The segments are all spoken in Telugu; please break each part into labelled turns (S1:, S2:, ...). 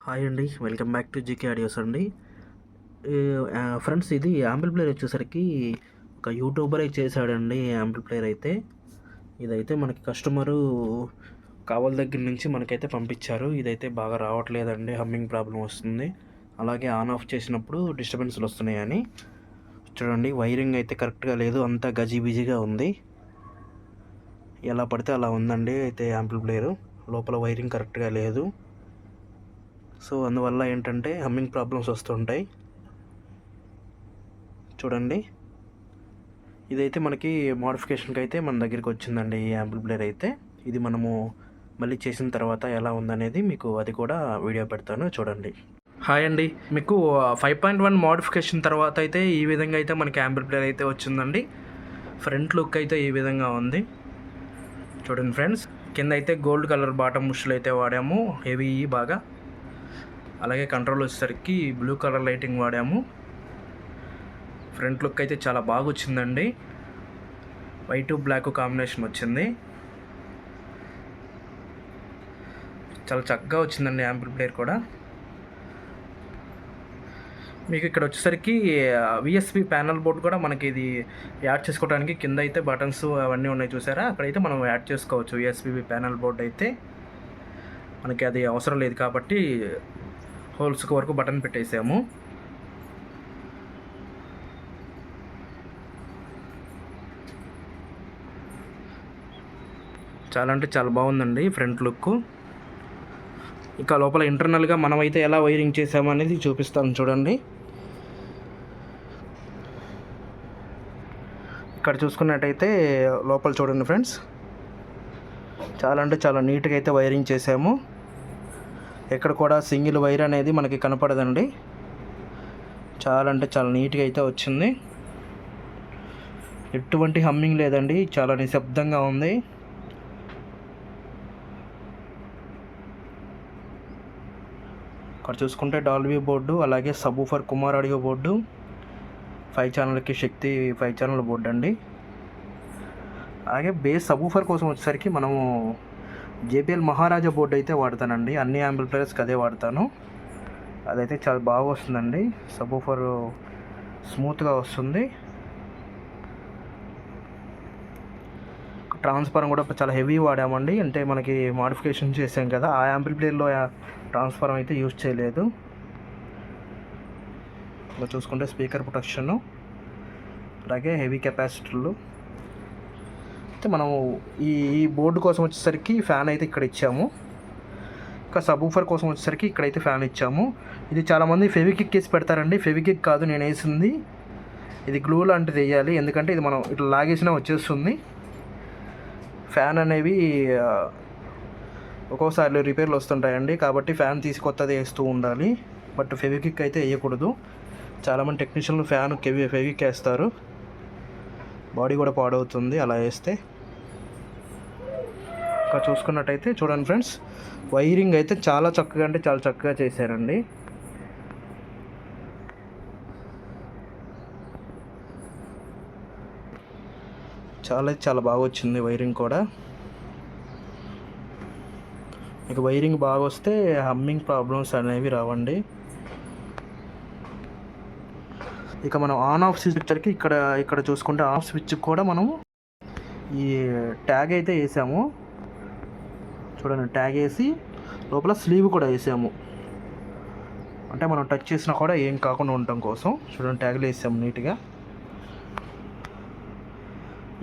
S1: హాయ్ అండి, welcome back to GK audios అండి. ఫ్రెండ్స్, ఇది యాంప్లిఫైయర్ వచ్చేసరికి ఒక యూట్యూబరే చేశాడండి. యాంప్లిఫైయర్ అయితే ఇదైతే మనకి కస్టమరు కావాల దగ్గర నుంచి మనకైతే పంపించారు. ఇదైతే బాగా రావట్లేదండి, హమ్మింగ్ ప్రాబ్లం వస్తుంది, అలాగే ఆన్ ఆఫ్ చేసినప్పుడు డిస్టర్బెన్స్లు వస్తున్నాయని. చూడండి, వైరింగ్ అయితే కరెక్ట్గా లేదు, అంతా గజిబిజిగా ఉంది, ఎలా పడితే అలా ఉందండి. అయితే యాంప్లిఫైయర్ లోపల వైరింగ్ కరెక్ట్గా లేదు. సో అందువల్ల ఏంటంటే హమ్మింగ్ ప్రాబ్లమ్స్ వస్తుంటాయి. చూడండి, ఇదైతే మనకి మోడిఫికేషన్కి అయితే మన దగ్గరికి వచ్చిందండి ఈ యాంప్లిఫైయర్ అయితే. ఇది మనము మళ్ళీ చేసిన తర్వాత ఎలా ఉందనేది మీకు అది కూడా వీడియో పెడతాను, చూడండి. హాయ్ అండి, మీకు 5.1 మోడిఫికేషన్ తర్వాత అయితే ఈ విధంగా అయితే మనకి యాంప్లిఫైయర్ అయితే వచ్చిందండి. ఫ్రంట్ లుక్ అయితే ఈ విధంగా ఉంది, చూడండి ఫ్రెండ్స్. కింద అయితే గోల్డ్ కలర్ బాటమ్ బుష్లు అయితే వాడాము, హెవీ బాగా. అలాగే కంట్రోల్ వచ్చేసరికి బ్లూ కలర్ లైటింగ్ వాడాము. ఫ్రంట్ లుక్ అయితే చాలా బాగా వచ్చిందండి, వైట్ బ్లాక్ కాంబినేషన్ వచ్చింది, చాలా చక్కగా వచ్చిందండి యాంప్లిఫైయర్ కూడా. మీకు ఇక్కడ వచ్చేసరికి విఎస్పి ప్యానల్ బోర్డు కూడా మనకి ఇది యాడ్ చేసుకోవడానికి కింద అయితే బటన్స్ అవన్నీ ఉన్నాయి, చూసారా? అక్కడైతే మనం యాడ్ చేసుకోవచ్చు. విఎస్పి ప్యానల్ బోర్డు అయితే మనకి అది అవసరం లేదు కాబట్టి హోల్స్కి వరకు బటన్ పెట్టేసాము. చాలా అంటే చాలా బాగుందండి ఫ్రంట్ లుక్. ఇక లోపల ఇంటర్నల్గా మనమైతే ఎలా వైరింగ్ చేసామనేది చూపిస్తాను, చూడండి. ఇక్కడ చూసుకున్నట్టయితే లోపల చూడండి ఫ్రెండ్స్, చాలా అంటే చాలా నీట్గా అయితే వైరింగ్ చేసాము. ఎక్కడ కూడా సింగిల్ వైర్ అనేది మనకి కనపడదండి, చాలా అంటే చాలా నీట్గా అయితే వచ్చింది. ఎటువంటి హమ్మింగ్ లేదండి, చాలా నిశ్శబ్దంగా ఉంది. ఇక్కడ చూసుకుంటే డాల్బీ బోర్డు, అలాగే సబూఫర్ కుమార్ ఆడియో బోర్డు, 5 ఛానల్కి శక్తి 5 ఛానల్ బోర్డు అండి. అలాగే బేస్ సబూఫర్ కోసం వచ్చేసరికి మనము జేబీఎల్ మహారాజా బోర్డు అయితే వాడతానండి. అన్ని యాంప్లిఫైయర్స్కి అదే వాడతాను, అదైతే చాలా బాగా వస్తుందండి. సబూఫర్ స్మూత్గా వస్తుంది. ట్రాన్స్ఫారం కూడా చాలా హెవీ వాడామండి, అంటే మనకి మోడిఫికేషన్ చేసాం కదా, ఆ యాంప్లిఫైయర్లో ట్రాన్స్ఫారం అయితే యూజ్ చేయలేదు. ఇలా చూసుకుంటే స్పీకర్ ప్రొటెక్షన్, అలాగే హెవీ కెపాసిటర్లు అయితే మనము ఈ బోర్డు కోసం వచ్చేసరికి ఫ్యాన్ అయితే ఇక్కడ ఇచ్చాము. ఇంకా సబూఫర్ కోసం వచ్చేసరికి ఇక్కడైతే ఫ్యాన్ ఇచ్చాము. ఇది చాలామంది ఫెవికిక్ వేసి పెడతారండి, ఫెవికిక్ కాదు నేను వేసింది, ఇది గ్లూ లాంటిది వేయాలి, ఎందుకంటే ఇది మనం ఇట్లా లాగేసినా వచ్చేస్తుంది. ఫ్యాన్ అనేవి ఒక్కోసారి రిపేర్లు వస్తుంటాయండి, కాబట్టి ఫ్యాన్ తీసి కొత్తది వేస్తూ ఉండాలి, బట్ ఫెవికిక్ అయితే వేయకూడదు. చాలామంది టెక్నీషియన్లు ఫ్యాన్ ఫెవికిక్ వేస్తారు, బాడీ కూడా పాడవుతుంది అలా వేస్తే. ఇంకా చూసుకున్నట్టయితే చూడండి ఫ్రెండ్స్, వైరింగ్ అయితే చాలా చక్కగా అంటే చాలా చక్కగా చేశారండి. చాలా బాగా వచ్చింది వైరింగ్ కూడా. మీకు వైరింగ్ బాగా వస్తే హమ్మింగ్ ప్రాబ్లమ్స్ అనేవి రావండి. ఇక మనం ఆన్ ఆఫ్ స్విచ్కి ఇక్కడ చూసుకుంటే ఆఫ్ స్విచ్ కూడా మనము ఈ ట్యాగ్ అయితే వేసాము, చూడండి. ట్యాగ్ వేసి లోపల స్లీవ్ కూడా వేసాము, అంటే మనం టచ్ చేసినా కూడా ఏం కాకుండా ఉండటం కోసం. చూడండి, ట్యాగ్లు వేసాము నీట్గా.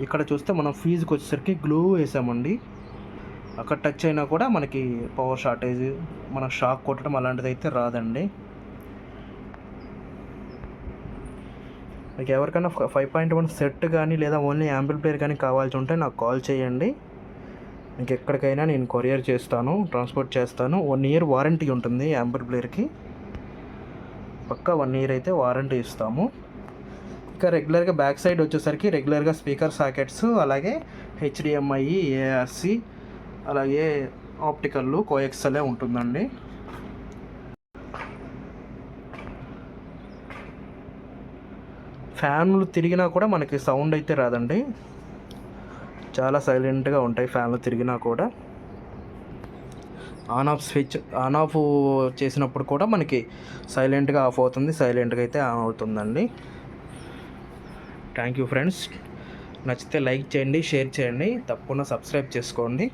S1: ఇక్కడ చూస్తే మనం ఫీజుకి వచ్చేసరికి గ్లూ వేసామండి, అక్కడ టచ్ అయినా కూడా మనకి పవర్ షార్టేజ్, మన షాక్ కొట్టడం అలాంటిది అయితే రాదండి. మీకు ఎవరికైనా 5.1 సెట్ కానీ లేదా ఓన్లీ యాంప్లిఫైయర్ కానీ కావాల్సి ఉంటే నాకు కాల్ చేయండి, మీకు ఎక్కడికైనా నేను కొరియర్ చేస్తాను, ట్రాన్స్పోర్ట్ చేస్తాను. 1 ఇయర్ వారంటీ ఉంటుంది యాంప్లిఫైయర్కి, పక్కా 1 ఇయర్ అయితే వారంటీ ఇస్తాము. ఇంకా రెగ్యులర్గా బ్యాక్ సైడ్ వచ్చేసరికి రెగ్యులర్గా స్పీకర్ సాకెట్స్, అలాగే హెచ్డిఎంఐ, ఏఆర్సి, అలాగే ఆప్టికల్లు కోఎక్సలే ఉంటుందండి. ఫ్యాన్లు తిరిగినా కూడా మనకి సౌండ్ అయితే రాదండి, చాలా సైలెంట్గా ఉంటాయి ఫ్యాన్లు తిరిగినా కూడా. ఆన్ ఆఫ్ చేసినప్పుడు కూడా మనకి సైలెంట్గా ఆఫ్ అవుతుంది, సైలెంట్గా అయితే ఆన్ అవుతుందండి. Thank you friends. నచ్చితే లైక్ చేయండి, షేర్ చేయండి, తప్పకుండా సబ్స్క్రైబ్ చేసుకోండి.